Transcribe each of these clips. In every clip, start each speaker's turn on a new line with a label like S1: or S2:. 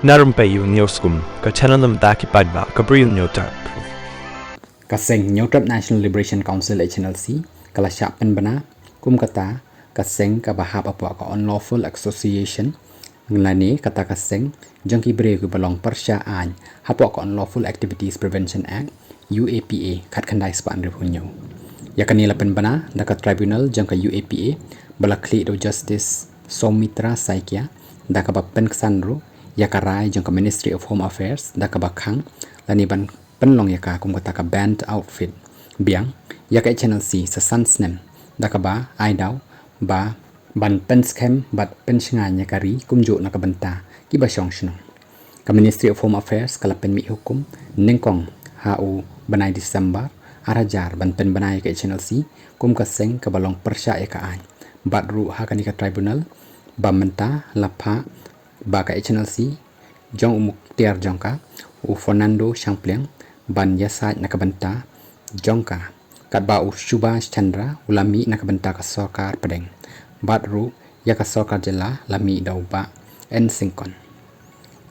S1: Na Rympei U HNLC paidbah Bri U Hynñiewtrep.
S2: Seng National Liberation Council HNLC kalasya penbana kum kata seng ka bahab apa ka unlawful association nglani kata seng jong Bri U belong persaan apa ka unlawful activities prevention act UAPA khat khandai span rehunyo yakani la penbana daka tribunal jong ka UAPA balakli do justice Somitra Saikia daka ba penksanru yakarai jong ka Ministry of Home Affairs daka ba khang lani ban penlong yaka kum kata ka band outfit biang yaka HNLC sa Snem daka ba aidau ba ban penskem bat pensngan yakari kumjo nakabanta ki ba shong ka Ministry of Home Affairs kala pen mi hukum nengkong hau banai Desember arajar ban pen banai ka HNLC kum ka seng ka balong persya yaka ai bat ru ha kanika tribunal ba menta lapha ba ka HNLC jong umuk tiar jongka u Fernando Champliang ban yasaj nakabanta jongka kat ba u Subhash Chandra ulami nakabanta ka sorkar pdeng bat ru yaka sorkar jela lami dau ba en singkon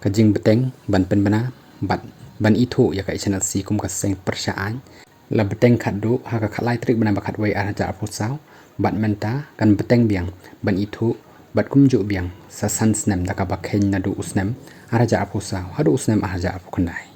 S2: kajing Bteng ban penbana bat ban itu yaka HNLC kum ka seng persaan la Bteng khadu ha ka khalai trik bana bakat wai araja apusau bat menta kan Bteng biang ban itu bat kumju biang sa Snem daka ba kheiñ nadu usnem araja apusau hadu usnem araja apukandai